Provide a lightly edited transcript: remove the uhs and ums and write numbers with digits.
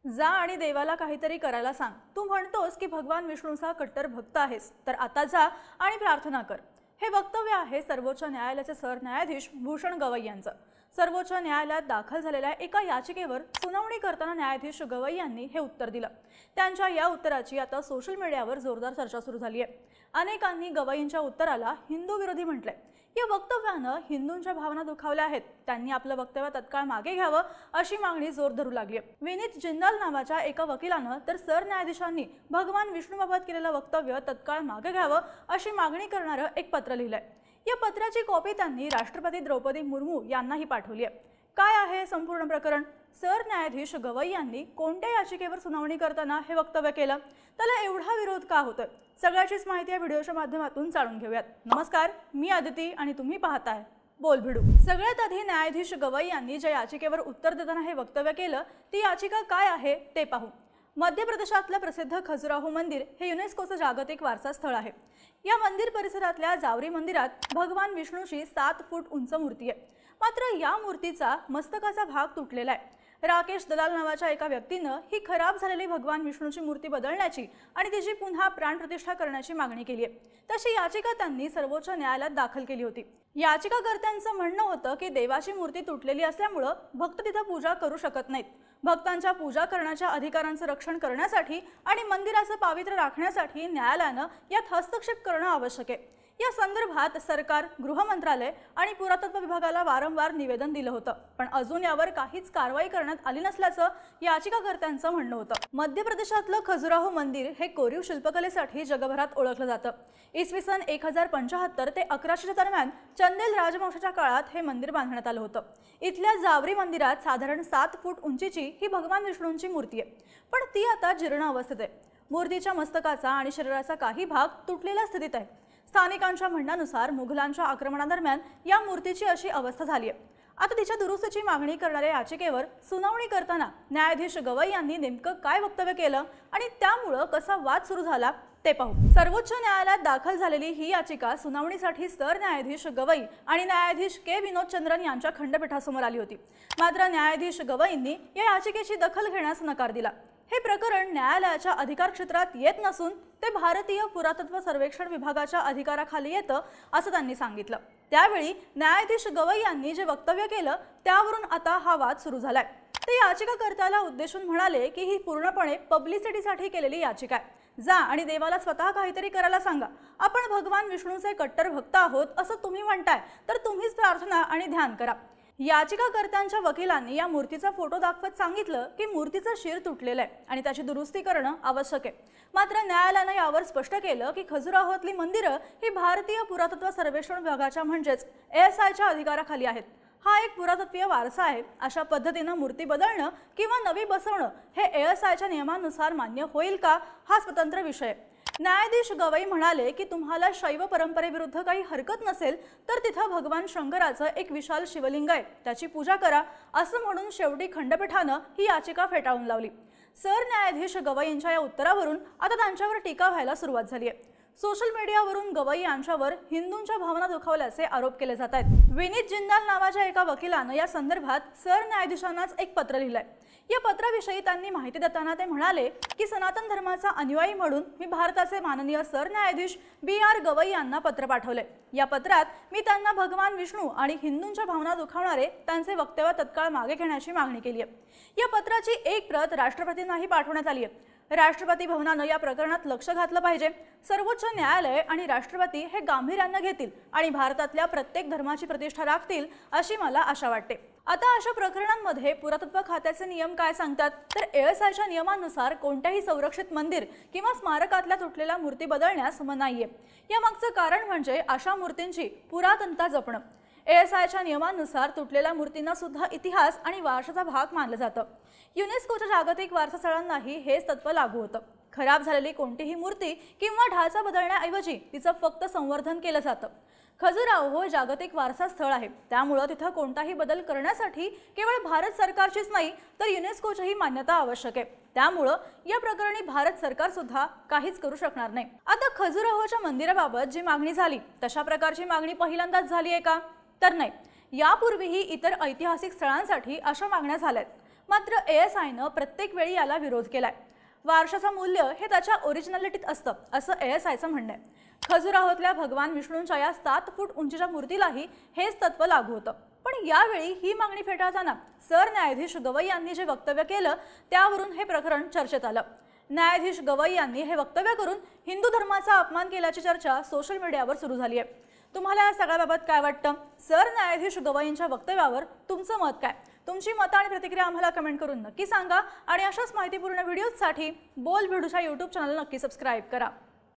जा आणि देवाला काहीतरी करायला सांग। तू म्हणतोस की भगवान विष्णूचा कट्टर भक्त आहेस, तर आता जा आणि प्रार्थना कर। हे वक्तव्य आहे सर्वोच्च न्यायालयाचे सरन्यायाधीश भूषण गवई यांचं। सर्वोच्च न्यायालयात दाखल झालेल्या एका याचिकेवर सुनावणी करताना न्यायाधीश गवई यांनी हे उत्तर दिलं। त्यांच्या या उत्तराची आता सोशल मीडियावर जोरदार चर्चा सुरू झाली आहे। अनेकांनी गवईंच्या उत्तराला हिंदू विरोधी म्हटलंय। या वक्तव्यानं हिंदूंच्या भावना दुखावल्या आहेत। त्यांनी आपलं वक्तव्य तत्काळ मागे घ्यावं अशी मागणी जोर धरू लागली आहे। विनीत जिंदाल नावाच्या एका वकिलानं तर सरन्यायाधीशांनी भगवान विष्णूबाबत केलेलं वक्तव्य तत्काळ मागे घ्यावं अशी मागणी करणारं एक पत्र लिहिलंय। या पत्राची कॉपी त्यांनी राष्ट्रपती द्रौपदी मुर्मू यांनाही पाठवली आहे। काय आहे संपूर्ण प्रकरण? सरन्यायाधीश गवई यांनी कोणत्या याचिकेवर सुनावणी करताना हे वक्तव्य केलं? त्याला एवढा विरोध का होतोय? सगळ्याचीच माहिती या व्हिडिओच्या माध्यमातून जाणून घेऊयात। नमस्कार, मी आदिती आणि तुम्ही पाहताय बोलभिडू। सगळ्यात आधी न्यायाधीश गवई यांनी ज्या याचिकेवर उत्तर देताना हे वक्तव्य केलं ती याचिका काय आहे ते पाहू। मध्य प्रदेशातलं प्रसिद्ध खजुराहो मंदिर हे युनेस्कोचं जागतिक वारसा स्थळ आहे। या मंदिर परिसरातल्या जावरी मंदिरात भगवान विष्णूची 7 फूट उंच मूर्ती आहे। मात्र या मूर्तीचा मस्तकाचा भाग तुटलेला आहे। राकेश दलाल नावाच्या एका व्यक्तीनं ही खराब झालेली भगवान विष्णूची मूर्ती बदलण्याची आणि तिची पुन्हा प्राणप्रतिष्ठा करण्याची मागणी केली आहे। तशी याचिका त्यांनी सर्वोच्च न्यायालयात दाखल केली होती। याचिकाकर्त्यांचं म्हणणं होतं की देवाची मूर्ती तुटलेली असल्यामुळे भक्त तिथं पूजा करू शकत नाहीत। भक्तांच्या पूजा करण्याच्या अधिकारांचं रक्षण करण्यासाठी आणि मंदिराचं पावित्र्य राखण्यासाठी न्यायालयानं यात हस्तक्षेप करणं आवश्यक आहे। या संदर्भात सरकार, गृह मंत्रालय आणि पुरातत्व विभागाला वारंवार निवेदन दिलं होतं, पण अजून यावर काहीच कारवाई करण्यात आली नसल्याचं याचिकाकर्त्यांचं म्हणणं होतं। मध्य प्रदेशातलं खजुराहो मंदिर हे कोरीव शिल्पकलेसाठी जगभरात ओळखलं जातं। इसवी सन 1075 ते 1100 दरम्यान चंदेल राजवंशाच्या काळात हे मंदिर बांधण्यात आलं होतं। इथल्या जावरी मंदिरात साधारण 7 फूट उंचीची ही भगवान विष्णूंची मूर्ती आहे, पण ती आता जीर्ण अवस्थेत आहे। मूर्तीच्या मस्तकाचा आणि शरीराचा काही भाग तुटलेल्या स्थितीत आहे। स्थानिकांच्या म्हणण्यानुसार मुघलांच्या आक्रमणादरम्यान या मूर्तीची अशी अवस्था झाली आहे। आता तिच्या दुरुस्तीची मागणी करणाऱ्या याचिकेवर सुनावणी करताना न्यायाधीश गवई यांनी नेमकं काय वक्तव्य केलं आणि त्यामुळे कसा वाद सुरू झाला ते पाहू। सर्वोच्च न्यायालयात दाखल झालेली ही याचिका सुनावणीसाठी सरन्यायाधीश गवई आणि न्यायाधीश के विनोदचंद्रन यांच्या खंडपीठासमोर आली होती। मात्र न्यायाधीश गवईंनी या याचिकेची दखल घेण्यास नकार दिला। हे प्रकरण न्यायालयाच्या अधिकार क्षेत्रात येत नसून ते भारतीय पुरातत्व सर्वेक्षण विभागाच्या अधिकाराखाली येतं असं त्यांनी सांगितलं। त्यावेळी न्यायाधीश गवई यांनी जे वक्तव्य केलं त्यावरून आता हा वाद सुरू झालाय। ते याचिकाकर्त्याला उद्देशून म्हणाले की ही पूर्णपणे पब्लिसिटीसाठी केलेली याचिका आहे। जा आणि देवाला स्वतः काहीतरी करायला सांगा। आपण भगवान विष्णूचे कट्टर भक्त आहोत असं तुम्ही म्हणताय, तर तुम्हीच प्रार्थना आणि ध्यान करा। याचिकाकर्त्यांच्या वकिलांनी या मूर्तीचा फोटो दाखवत सांगितलं की मूर्तीचं शिर तुटलेलं आहे आणि त्याची दुरुस्ती करणं आवश्यक आहे। मात्र न्यायालयानं यावर स्पष्ट केलं की खजुराहोतली मंदिरं ही भारतीय पुरातत्व सर्वेक्षण विभागाच्या म्हणजेच ASIच्या अधिकाराखाली आहेत। हा एक पुरातत्वीय वारसा आहे। अशा पद्धतीनं मूर्ती बदलणं किंवा नवी बसवणं हे ASIच्या नियमांनुसार मान्य होईल का हा स्वतंत्र विषय आहे। न्यायाधीश गवई म्हणाले की तुम्हाला शैव परंपरेविरुद्ध काही हरकत नसेल तर तिथं भगवान शंकराचं एक विशाल शिवलिंग आहे, त्याची पूजा करा असं म्हणून शेवटी खंडपीठानं ही याचिका फेटाळून लावली। सरन्यायाधीश गवईंच्या या उत्तरावरून आता त्यांच्यावर टीका व्हायला सुरुवात झाली आहे। सोशल मीडियावरून गवई यांच्यावर हिंदूंच्या भावना दुखावल्याचे आरोप केले जात आहेत। विनीत जिंदाल नावाच्या एका वकिलानं या संदर्भात सरन्यायाधीशांनाच एक पत्र लिहिलंय। या पत्राविषयी त्यांनी माहिती देताना ते म्हणाले की सनातन धर्माचा अनुयायी म्हणून मी भारताचे माननीय सरन्यायाधीश BR गवई यांना पत्र पाठवले। या पत्रात मी त्यांना भगवान विष्णू आणि हिंदूंच्या भावना दुखावणारे त्यांचे वक्तव्य तत्काळ मागे घेण्याची मागणी केली आहे। या पत्राची एक प्रत राष्ट्रपतींनाही पाठवण्यात आली आहे। राष्ट्रपती भवनानं या प्रकरणात लक्ष घातलं पाहिजे। सर्वोच्च न्यायालय आणि राष्ट्रपती हे गांभीर्यानं घेतील आणि भारतातल्या प्रत्येक धर्माची प्रतिष्ठा राखतील अशी मला आशा वाटते। आता अशा प्रकरणांमध्ये पुरातत्व खात्याचे नियम काय सांगतात तर ASIच्या नियमानुसार कोणत्याही संरक्षित मंदिर किंवा स्मारकातल्या तुटलेल्या मूर्ती बदलण्यास मनाई आहे। यामागचं कारण म्हणजे अशा मूर्तींची पुरातनता जपणं। ASIच्या नियमांनुसार तुटलेल्या मूर्तींना सुद्धा इतिहास आणि वारशाचा भाग मानलं जातं। युनेस्कोच्या जागतिक वारसा स्थळांनाही हेच तत्व लागू होतं। खराब झालेली कोणतीही मूर्ती किंवा ढाचा बदलण्याऐवजी तिचं फक्त संवर्धन केलं जातं। खजुराहो जागतिक वारसा स्थळ आहे, त्यामुळे तिथं कोणताही बदल करण्यासाठी केवळ भारत सरकारचीच नाही तर युनेस्कोचीही मान्यता आवश्यक आहे। त्यामुळे या प्रकरणी भारत सरकार सुद्धा काहीच करू शकणार नाही। आता खजुराहोच्या मंदिराबाबत जी मागणी झाली तशा प्रकारची मागणी पहिल्यांदाच झाली आहे का तर नाही। यापूर्वीही इतर ऐतिहासिक स्थळांसाठी अशा मागण्या झाल्यात। मात्र ASIनं प्रत्येक वेळी याला विरोध केलाय। वारशाचं मूल्य हे त्याच्या ओरिजिनॅलिटीत असतं असं ASIचं म्हणणं आहे। खजुराहोतल्या भगवान विष्णूंच्या या 7 फूट उंचीच्या मूर्तीलाही हेच तत्व लागू होतं। पण यावेळी ही मागणी फेटाळताना सरन्यायाधीश गवई यांनी जे वक्तव्य केलं त्यावरून हे प्रकरण चर्चेत आलं। न्यायाधीश गवई यांनी हे वक्तव्य करून हिंदू धर्माचा अपमान केल्याची चर्चा सोशल मीडियावर सुरू झाली आहे। तुम्हाला या सगळ्याबाबत काय वाटतं? सरन्यायाधीश गवईंच्या वक्तव्यावर तुमचं मत काय? तुमची मतं आणि प्रतिक्रिया आम्हाला कमेंट करून नक्की सांगा आणि अशाच माहितीपूर्ण व्हिडिओजसाठी बोल भिडूच्या YouTube चॅनलला नक्की सबस्क्राइब करा।